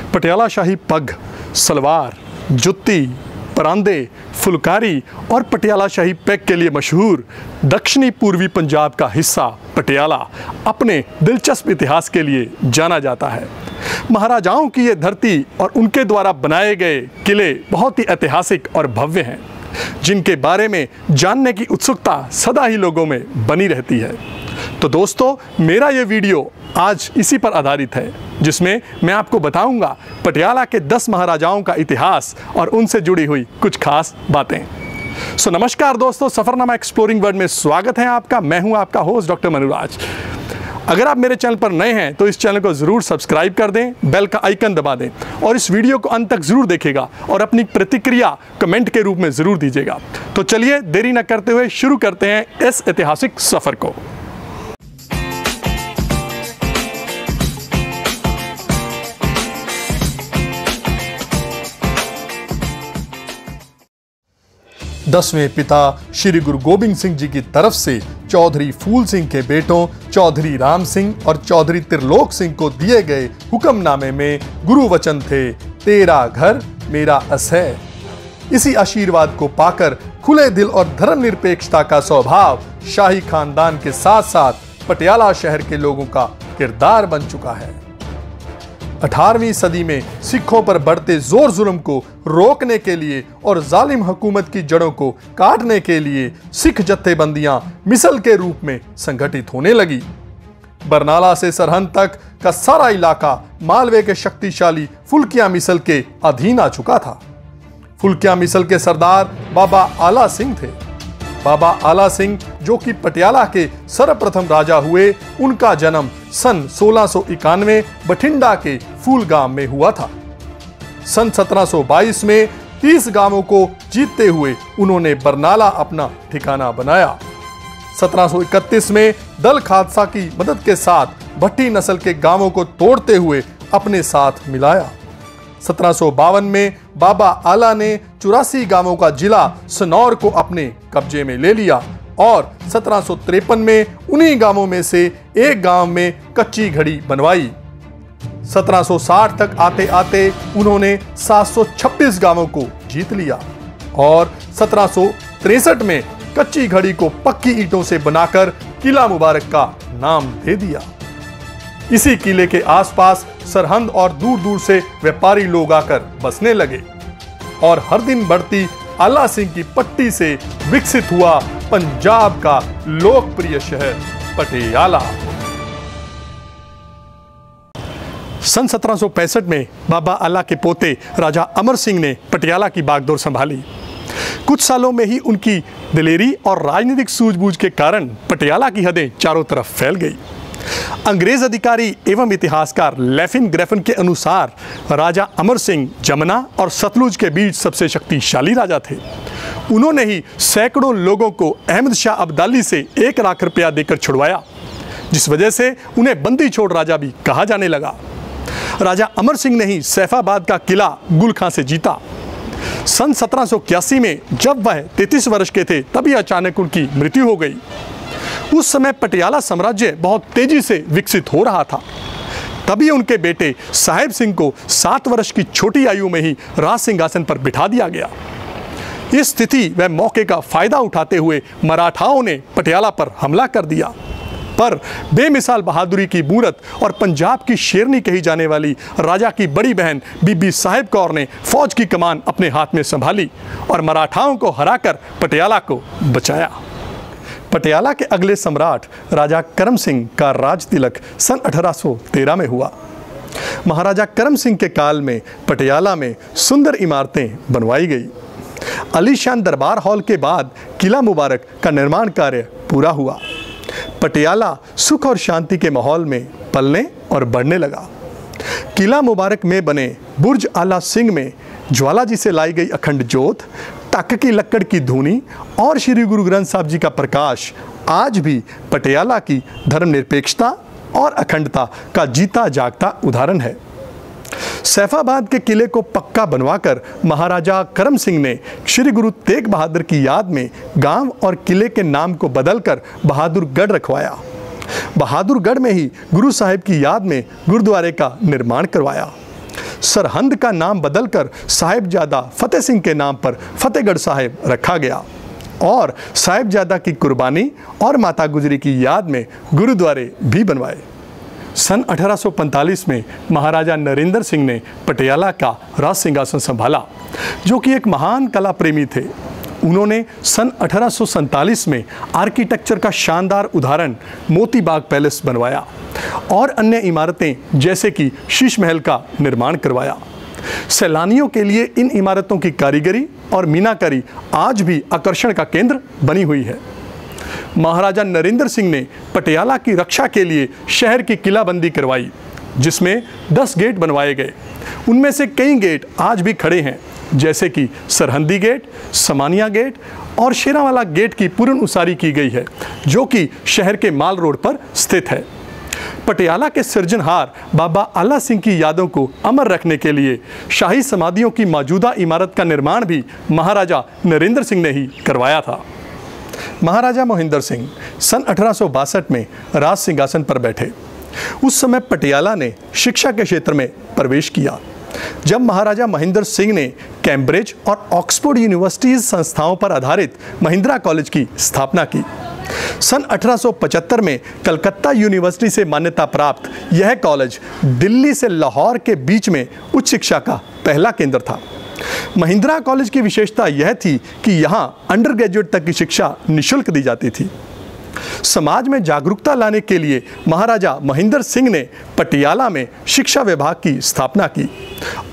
पटियाला शाही पग, सलवार, जुत्ती, परांदे, फुलकारी और पटियाला शाही पैग के लिए मशहूर दक्षिणी पूर्वी पंजाब का हिस्सा पटियाला अपने दिलचस्प इतिहास के लिए जाना जाता है। महाराजाओं की ये धरती और उनके द्वारा बनाए गए किले बहुत ही ऐतिहासिक और भव्य हैं, जिनके बारे में जानने की उत्सुकता सदा ही लोगों में बनी रहती है। तो दोस्तों, मेरा ये वीडियो आज इसी पर आधारित है, जिसमें मैं आपको बताऊंगा पटियाला के 10 महाराजाओं का इतिहास और उनसे जुड़ी हुई कुछ खास बातें। नमस्कार दोस्तों, सफरनामा एक्सप्लोरिंग वर्ल्ड में स्वागत है आपका। मैं हूं आपका होस्ट डॉक्टर मनुराज। अगर आप मेरे चैनल पर नए हैं तो इस चैनल को ज़रूर सब्सक्राइब कर दें, बेल का आइकन दबा दें और इस वीडियो को अंत तक ज़रूर देखिएगा और अपनी प्रतिक्रिया कमेंट के रूप में ज़रूर दीजिएगा। तो चलिए देरी न करते हुए शुरू करते हैं इस ऐतिहासिक सफ़र को। दसवें पिता श्री गुरु गोबिंद सिंह जी की तरफ से चौधरी फूल सिंह के बेटों चौधरी राम सिंह और चौधरी त्रिलोक सिंह को दिए गए हुक्मनामे में गुरु वचन थे, तेरा घर मेरा अस है। इसी आशीर्वाद को पाकर खुले दिल और धर्मनिरपेक्षता का स्वभाव शाही खानदान के साथ साथ पटियाला शहर के लोगों का किरदार बन चुका है। 18वीं सदी में सिखों पर बढ़ते जोर जुल्म को रोकने के लिए और जालिम हुकूमत की जड़ों को काटने के लिए सिख जत्थेबंदियां मिसल के रूप में संगठित होने लगी। बरनाला से सरहद तक का सारा इलाका मालवे के शक्तिशाली फुल्किया मिसल के अधीन आ चुका था। फुल्किया मिसल के सरदार बाबा आला सिंह थे। बाबा आला सिंह, जो कि पटियाला के सर्वप्रथम राजा हुए, उनका जन्म सन 1691 बठिंडा के फूल गांव में हुआ था। सन 1722 में 30 गांवों को जीतते हुए उन्होंने बरनाला अपना ठिकाना बनाया। 1731 में दल खालसा की मदद के साथ भट्टी नस्ल के गांवों को तोड़ते हुए अपने साथ मिलाया। 1752 में बाबा आला ने 84 गांवों का जिला सनौर को अपने कब्जे में ले लिया और 1753 में उन्हीं गांवों में से एक गांव में कच्ची घड़ी बनवाई। 1760 तक आते आते उन्होंने 726 गांवों को जीत लिया और 1763 में कच्ची घड़ी को पक्की ईंटों से बनाकर किला मुबारक का नाम दे दिया। इसी किले के आसपास सरहद और दूर दूर से व्यापारी लोग आकर बसने लगे और हर दिन बढ़ती आला सिंह की पट्टी से विकसित हुआ पंजाब का लोकप्रिय शहर पटियाला। सन 1765 में बाबा आला के पोते राजा अमर सिंह ने पटियाला की बागडोर संभाली। कुछ सालों में ही उनकी दिलेरी और राजनीतिक सूझबूझ के कारण पटियाला की हदें चारों तरफ फैल गई। अंग्रेज अधिकारी एवं इतिहासकार लेफिन ग्रेफन के अनुसार राजा अमर सिंह जमुना और सतलुज के बीच सबसे शक्तिशाली राजा थे। उन्होंने ही सैकड़ों लोगों को अहमद शाह अब्दाली से 1 लाख रुपया देकर छुड़वाया, जिस वजह से उन्हें बंदी छोड़ राजा भी कहा जाने लगा। राजा अमर सिंह ने ही सैफाबाद का किला गुल खां से जीता। सन 1781 में जब वह 33 वर्ष के थे तभी अचानक उनकी मृत्यु हो गई। उस समय पटियाला साम्राज्य बहुत तेजी से विकसित हो रहा था। तभी उनके बेटे साहेब सिंह को 7 वर्ष की छोटी आयु में ही राज सिंहासन पर बिठा दिया गया। इस स्थिति व मौके का फायदा उठाते हुए मराठाओं ने पटियाला पर हमला कर दिया, पर बेमिसाल बहादुरी की मूरत और पंजाब की शेरनी कही जाने वाली राजा की बड़ी बहन बीबी साहेब कौर ने फौज की कमान अपने हाथ में संभाली और मराठाओं को हराकर पटियाला को बचाया। पटियाला के अगले सम्राट राजा करम सिंह का राज तिलक सन 1813 में हुआ। महाराजा करम सिंह के काल में पटियाला में सुंदर इमारतें बनवाई गई। आलीशान दरबार हॉल के बाद किला मुबारक का निर्माण कार्य पूरा हुआ। पटियाला सुख और शांति के माहौल में पलने और बढ़ने लगा। किला मुबारक में बने बुर्ज आला सिंह में ज्वाला जी से लाई गई अखंड ज्योत, टक की लक्कड़ की धूनी और श्री गुरु ग्रंथ साहब जी का प्रकाश आज भी पटियाला की धर्मनिरपेक्षता और अखंडता का जीता जागता उदाहरण है। सैफाबाद के किले को पक्का बनवाकर महाराजा करम सिंह ने श्री गुरु तेग बहादुर की याद में गांव और किले के नाम को बदलकर बहादुरगढ़ रखवाया। बहादुरगढ़ में ही गुरु साहिब की याद में गुरुद्वारे का निर्माण करवाया। सरहंद का नाम बदलकर साहिबजादा फतेह सिंह के नाम पर फतेहगढ़ साहिब रखा गया और साहिबजादा की कुर्बानी और माता गुजरी की याद में गुरुद्वारे भी बनवाए। सन 1845 में महाराजा नरेंद्र सिंह ने पटियाला का राज सिंहासन संभाला, जो कि एक महान कला प्रेमी थे। उन्होंने सन 1847 में आर्किटेक्चर का शानदार उदाहरण मोती बाग पैलेस बनवाया और अन्य इमारतें जैसे कि शीश महल का निर्माण करवाया। सैलानियों के लिए इन इमारतों की कारीगरी और मीनाकारी आज भी आकर्षण का केंद्र बनी हुई है। महाराजा नरेंद्र सिंह ने पटियाला की रक्षा के लिए शहर की किलाबंदी करवाई, जिसमें 10 गेट बनवाए गए। उनमें से कई गेट आज भी खड़े हैं, जैसे कि सरहंदी गेट, समानिया गेट और शेरावाला गेट की पूर्ण उसारी की गई है, जो कि शहर के माल रोड पर स्थित है। पटियाला के सृजनहार बाबा आला सिंह की यादों को अमर रखने के लिए शाही समाधियों की मौजूदा इमारत का निर्माण भी महाराजा नरेंद्र सिंह ने ही करवाया था। महाराजा मोहिंदर सिंह सन 1862 में राज सिंहासन पर बैठे। उस समय पटियाला ने शिक्षा के क्षेत्र में प्रवेश किया, जब महाराजा महेंद्र सिंह ने कैम्ब्रिज और ऑक्सफोर्ड यूनिवर्सिटीज संस्थाओं पर आधारित महिंद्रा कॉलेज की स्थापना की। सन 1875 में कलकत्ता यूनिवर्सिटी से मान्यता प्राप्त यह कॉलेज दिल्ली से लाहौर के बीच में उच्च शिक्षा का पहला केंद्र था। महिंद्रा कॉलेज की विशेषता यह थी कि यहाँ अंडर ग्रेजुएट तक की शिक्षा निःशुल्क दी जाती थी। समाज में जागरूकता लाने के लिए महाराजा महेंद्र सिंह ने पटियाला में शिक्षा विभाग की स्थापना की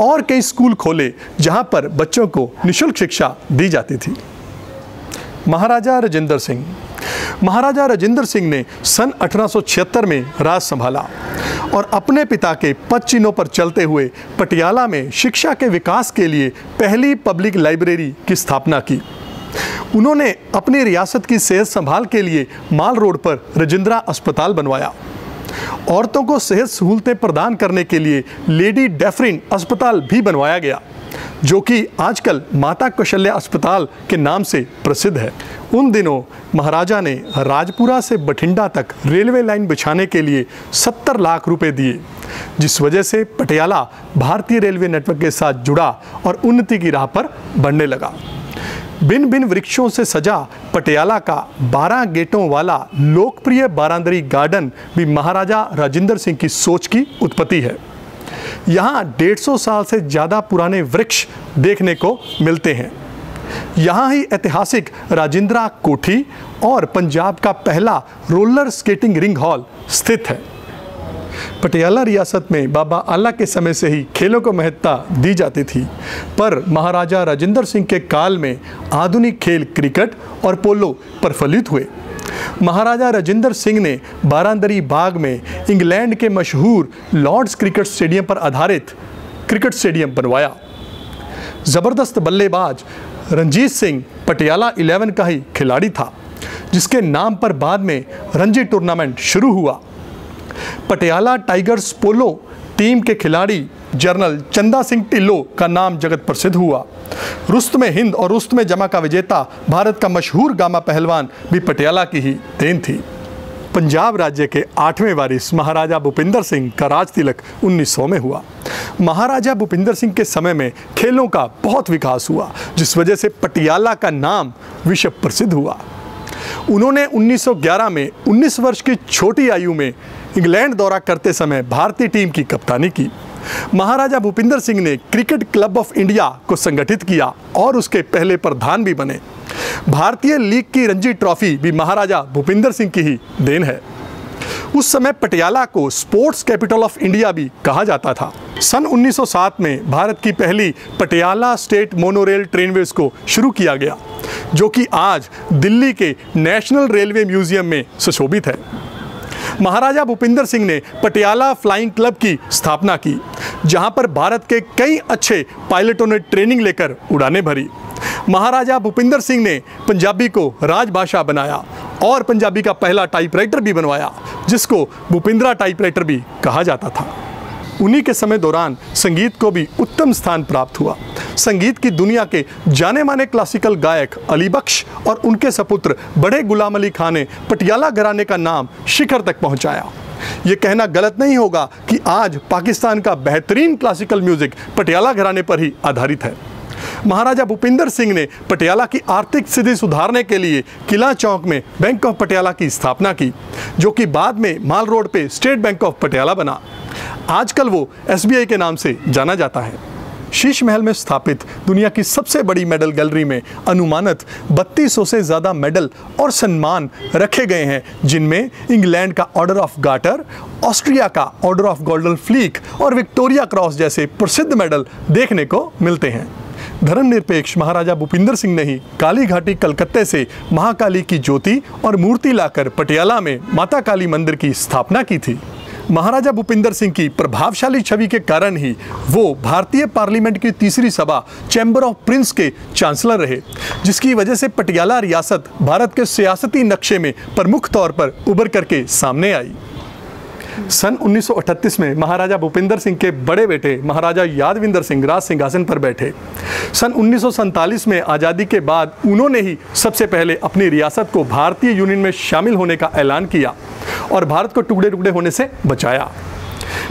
और कई स्कूल खोले, जहां पर बच्चों को निःशुल्क शिक्षा दी जाती थी। महाराजा राजेंद्र सिंह महाराजा राजेंद्र सिंह ने सन 1876 में राज संभाला और अपने पिता के पद चिन्हों पर चलते हुए पटियाला में शिक्षा के विकास के लिए पहली पब्लिक लाइब्रेरी की स्थापना की। उन्होंने अपनी रियासत की सेहत संभाल के लिए माल रोड पर राजेंद्रा अस्पताल बनवाया। औरतों को सेहत सहूलतें प्रदान करने के लिए लेडी डेफरिन अस्पताल भी बनवाया गया, जो कि आजकल माता कौशल्या अस्पताल के नाम से प्रसिद्ध है। उन दिनों महाराजा ने राजपुरा से बठिंडा तक रेलवे लाइन बिछाने के लिए 70 लाख रुपए दिए, जिस वजह से पटियाला भारतीय रेलवे नेटवर्क के साथ जुड़ा और उन्नति की राह पर बढ़ने लगा। भिन्न भिन्न वृक्षों से सजा पटियाला का 12 गेटों वाला लोकप्रिय बारांदरी गार्डन भी महाराजा राजेंद्र सिंह की सोच की उत्पत्ति है। यहाँ 150 साल से ज़्यादा पुराने वृक्ष देखने को मिलते हैं। यहाँ ही ऐतिहासिक राजेंद्रा कोठी और पंजाब का पहला रोलर स्केटिंग रिंग हॉल स्थित है। पटियाला रियासत में बाबा आला के समय से ही खेलों को महत्ता दी जाती थी, पर महाराजा राजेंद्र सिंह के काल में आधुनिक खेल क्रिकेट और पोलो प्रफुल्लित हुए। महाराजा राजेंद्र सिंह ने बारांदरी बाग में इंग्लैंड के मशहूर लॉर्ड्स क्रिकेट स्टेडियम पर आधारित क्रिकेट स्टेडियम बनवाया। ज़बरदस्त बल्लेबाज रणजीत सिंह पटियाला 11 का ही खिलाड़ी था, जिसके नाम पर बाद में रणजी टूर्नामेंट शुरू हुआ। पटियाला टाइगर्स पोलो टीम के खिलाड़ी जनरल चंदा सिंह टिल्लो का नाम जगत प्रसिद्ध हुआ। रुस्तमे हिंद और रुस्तमे जमा का विजेता भारत का मशहूर गामा पहलवान भी पटियाला की ही देन थी। पंजाब राज्य के 8वें वारिस महाराजा भूपिंदर सिंह का राज तिलक 1900 में हुआ। महाराजा भूपिंदर सिंह के समय में खेलों का बहुत विकास हुआ, जिस वजह से पटियाला का नाम विश्व प्रसिद्ध हुआ। उन्होंने 1911 में 19 वर्ष की छोटी आयु में इंग्लैंड दौरा करते समय भारतीय टीम की कप्तानी की। महाराजा भूपिंदर सिंह ने क्रिकेट क्लब ऑफ इंडिया को संगठित किया और उसके पहले प्रधान भी बने। भारतीय लीग की रणजी ट्रॉफी भी महाराजा भूपिंदर सिंह की ही देन है। उस समय पटियाला को स्पोर्ट्स कैपिटल ऑफ इंडिया भी कहा जाता था। सन 1907 में भारत की पहली पटियाला स्टेट मोनोरेल ट्रेनवेज को शुरू किया गया, जो कि आज दिल्ली के नेशनल रेलवे म्यूजियम में सुशोभित है। महाराजा भूपिंदर सिंह ने पटियाला फ्लाइंग क्लब की स्थापना की, जहां पर भारत के कई अच्छे पायलटों ने ट्रेनिंग लेकर उड़ानें भरी। महाराजा भूपिंदर सिंह ने पंजाबी को राजभाषा बनाया और पंजाबी का पहला टाइपराइटर भी बनवाया, जिसको भूपिंद्रा टाइपराइटर भी कहा जाता था। उन्हीं के समय दौरान संगीत को भी उत्तम स्थान प्राप्त हुआ। संगीत की दुनिया के जाने माने क्लासिकल गायक अली बख्श और उनके सपुत्र बड़े गुलाम अली खान ने पटियाला घराने का नाम शिखर तक पहुंचाया। ये कहना गलत नहीं होगा कि आज पाकिस्तान का बेहतरीन क्लासिकल म्यूजिक पटियाला घराने पर ही आधारित है। महाराजा भूपिंदर सिंह ने पटियाला की आर्थिक स्थिति सुधारने के लिए किला चौक में बैंक ऑफ पटियाला की स्थापना की, जो कि बाद में माल रोड पे स्टेट बैंक ऑफ पटियाला बना। आजकल वो SBI के नाम से जाना जाता है। शीश महल में स्थापित दुनिया की सबसे बड़ी मेडल गैलरी में अनुमानित 3200 से ज़्यादा मेडल और सम्मान रखे गए हैं, जिनमें इंग्लैंड का ऑर्डर ऑफ गार्टर, ऑस्ट्रिया का ऑर्डर ऑफ गोल्डन फ्लीक और विक्टोरिया क्रॉस जैसे प्रसिद्ध मेडल देखने को मिलते हैं। धर्मनिरपेक्ष महाराजा भूपिंदर सिंह ने ही काली घाटी कलकत्ते से महाकाली की ज्योति और मूर्ति लाकर पटियाला में माता काली मंदिर की स्थापना की थी। महाराजा भूपिंदर सिंह की प्रभावशाली छवि के कारण ही वो भारतीय पार्लियामेंट की तीसरी सभा चैम्बर ऑफ प्रिंस के चांसलर रहे, जिसकी वजह से पटियाला रियासत भारत के सियासती नक्शे में प्रमुख तौर पर उभर करके सामने आई। सन 1938 में महाराजा भूपिंदर सिंह के बड़े बेटे महाराजा यादविंदर सिंह राज सिंहासन पर बैठे। सन 1947 में आज़ादी के बाद उन्होंने ही सबसे पहले अपनी रियासत को भारतीय यूनियन में शामिल होने का ऐलान किया और भारत को टुकड़े टुकड़े होने से बचाया।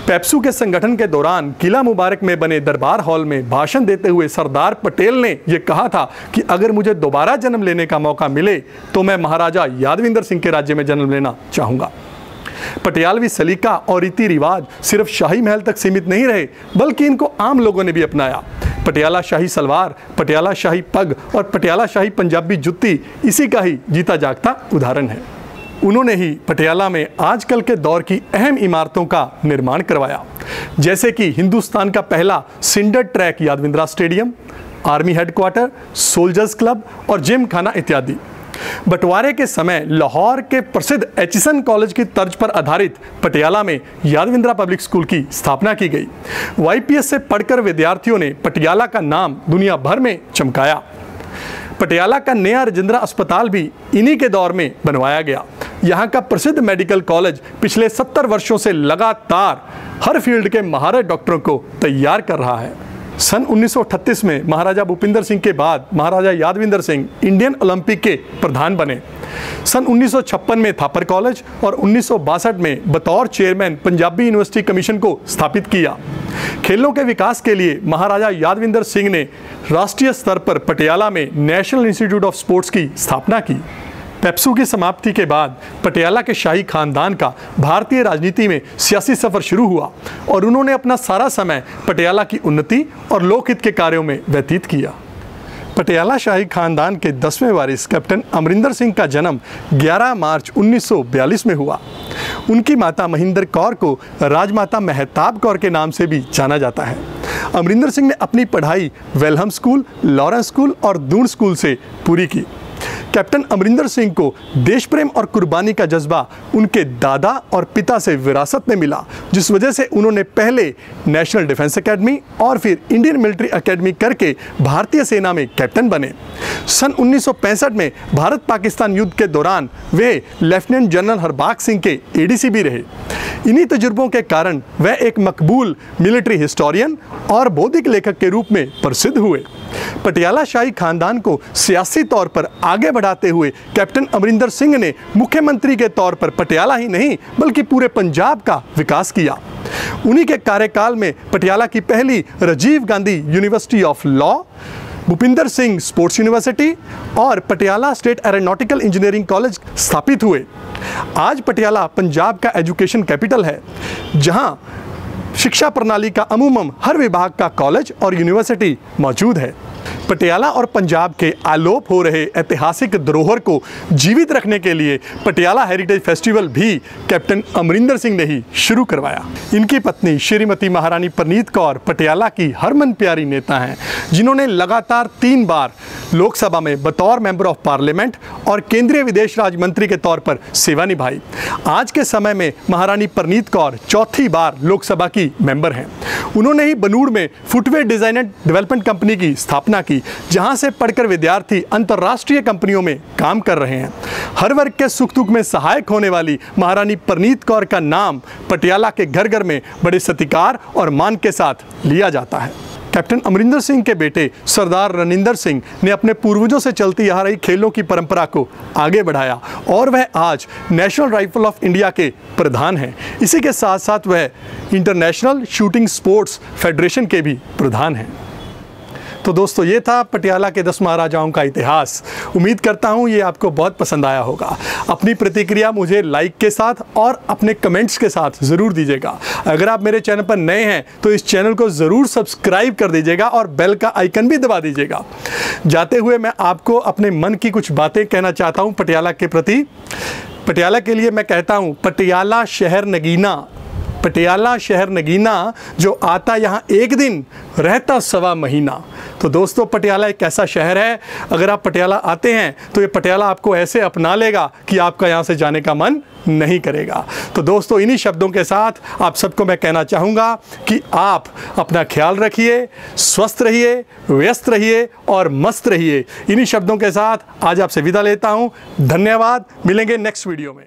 पेप्सू के संगठन के दौरान किला मुबारक में बने दरबार हॉल में भाषण देते हुए सरदार पटेल ने यह कहा था कि अगर मुझे दोबारा जन्म लेने का मौका मिले तो मैं महाराजा यादविंदर सिंह के राज्य में जन्म लेना चाहूँगा। पटियालवी सलीका और रीति रिवाज सिर्फ शाही महल तक सीमित नहीं रहे, बल्कि इनको आम लोगों ने भी अपनाया। पटियाला शाही सलवार, पटियाला शाही पग और पटियाला शाही पंजाबी जुत्ती इसी का ही जीता जागता उदाहरण है। उन्होंने ही पटियाला में आजकल के दौर की अहम इमारतों का निर्माण करवाया, जैसे कि हिंदुस्तान का पहला cinder track Yadavindra stadium, army headquarter, soldiers club और जिम खाना इत्यादि। बंटवारे के समय लाहौर के प्रसिद्ध एचिसन कॉलेज की तर्ज पर आधारित पटियाला में यादविंद्रा पब्लिक स्कूल की स्थापना की गई। YPS से पढ़कर विद्यार्थियों ने पटियाला का नाम दुनिया भर में चमकाया। पटियाला का नया राजेंद्रा अस्पताल भी इन्हीं के दौर में बनवाया गया। यहाँ का प्रसिद्ध मेडिकल कॉलेज पिछले 70 वर्षों से लगातार हर फील्ड के महारत डॉक्टरों को तैयार कर रहा है। सन 1938 में महाराजा भूपिंदर सिंह के बाद महाराजा यादविंदर सिंह इंडियन ओलंपिक के प्रधान बने। सन 1956 में थापर कॉलेज और 1962 में बतौर चेयरमैन पंजाबी यूनिवर्सिटी कमीशन को स्थापित किया। खेलों के विकास के लिए महाराजा यादविंदर सिंह ने राष्ट्रीय स्तर पर पटियाला में नेशनल इंस्टीट्यूट ऑफ स्पोर्ट्स की स्थापना की। पेप्सू की समाप्ति के बाद पटियाला के शाही खानदान का भारतीय राजनीति में सियासी सफर शुरू हुआ और उन्होंने अपना सारा समय पटियाला की उन्नति और लोकहित के कार्यों में व्यतीत किया। पटियाला शाही खानदान के 10वें वारिस कैप्टन अमरिंदर सिंह का जन्म 11 मार्च 1942 में हुआ। उनकी माता महिंदर कौर को राजमाता मेहताब कौर के नाम से भी जाना जाता है। अमरिंदर सिंह ने अपनी पढ़ाई वेलहम स्कूल, लॉरेंस स्कूल और दून स्कूल से पूरी की। कैप्टन अमरिंदर सिंह को देश प्रेम और कुर्बानी का जज्बा उनके दादा और पिता से विरासत में मिला, जिस वजह से उन्होंने पहले नेशनल डिफेंस एकेडमी और फिर इंडियन मिलिट्री एकेडमी करके भारतीय सेना में कैप्टन बने। सन 1965 में भारत पाकिस्तान युद्ध के दौरान वे लेफ्टिनेंट जनरल हरबाग सिंह के ADC भी रहे। इन्हीं तजुर्बों के कारण वह एक मकबूल मिलिट्री हिस्टोरियन और बौद्धिक लेखक के रूप में प्रसिद्ध हुए। पटियाला शाही खानदान को सियासी तौर पर आगे बढ़ाते हुए कैप्टन अमरिंदर सिंह ने मुख्यमंत्री के तौर पर पटियाला ही नहीं बल्कि पूरे पंजाब का विकास किया। उन्हीं के कार्यकाल में पटियाला की पहली Rajiv Gandhi university of law, Bhupinder Singh sports university और Patiala state aeronautical engineering college स्थापित हुए। आज पटियाला पंजाब का एजुकेशन कैपिटल है, जहां शिक्षा प्रणाली का अमूमन हर विभाग का कॉलेज और यूनिवर्सिटी मौजूद है। पटियाला और पंजाब के आलोप हो रहे ऐतिहासिक धरोहर को जीवित रखने के लिए पटियाला हेरिटेज फेस्टिवल भी कैप्टन अमरिंदर सिंह ने ही शुरू करवाया। इनकी पत्नी श्रीमती महारानी परनीत कौर पटियाला की हरमन प्यारी नेता हैं, जिन्होंने लगातार 3 बार लोकसभा में बतौर मेंबर ऑफ पार्लियामेंट और केंद्रीय विदेश राज्य मंत्री के तौर पर सेवा निभाई। आज के समय में महारानी परनीत कौर चौथी बार लोकसभा की मेंबर हैं। उन्होंने ही बनूड़ में footwear design and development company की स्थापना की, जहां से पढ़कर विद्यार्थी अंतर्राष्ट्रीय कंपनियों में काम कर रहे हैं। हर वर्ग के सुख दुख में सहायक होने वाली महारानी परनीत कौर का नाम पटियाला के घर घर में बड़े सत्कार और मान के साथ लिया जाता है। कैप्टन अमरिंदर सिंह के बेटे सरदार रणिंदर सिंह ने अपने पूर्वजों से चलती आ रही खेलों की परंपरा को आगे बढ़ाया और वह आज नेशनल राइफल ऑफ इंडिया के प्रधान हैं। इसी के साथ साथ वह इंटरनेशनल शूटिंग स्पोर्ट्स फेडरेशन के भी प्रधान हैं। तो दोस्तों, ये था पटियाला के 10 महाराजाओं का इतिहास। उम्मीद करता हूँ ये आपको बहुत पसंद आया होगा। अपनी प्रतिक्रिया मुझे लाइक के साथ और अपने कमेंट्स के साथ ज़रूर दीजिएगा। अगर आप मेरे चैनल पर नए हैं तो इस चैनल को ज़रूर सब्सक्राइब कर दीजिएगा और बेल का आइकन भी दबा दीजिएगा। जाते हुए मैं आपको अपने मन की कुछ बातें कहना चाहता हूँ पटियाला के प्रति। पटियाला के लिए मैं कहता हूँ, पटियाला शहर नगीना, पटियाला शहर नगीना, जो आता यहाँ एक दिन रहता सवा महीना। तो दोस्तों, पटियाला एक ऐसा शहर है, अगर आप पटियाला आते हैं तो ये पटियाला आपको ऐसे अपना लेगा कि आपका यहाँ से जाने का मन नहीं करेगा। तो दोस्तों, इन्हीं शब्दों के साथ आप सबको मैं कहना चाहूँगा कि आप अपना ख्याल रखिए, स्वस्थ रहिए, व्यस्त रहिए और मस्त रहिए। इन्हीं शब्दों के साथ आज आपसे विदा लेता हूँ। धन्यवाद। मिलेंगे नेक्स्ट वीडियो में।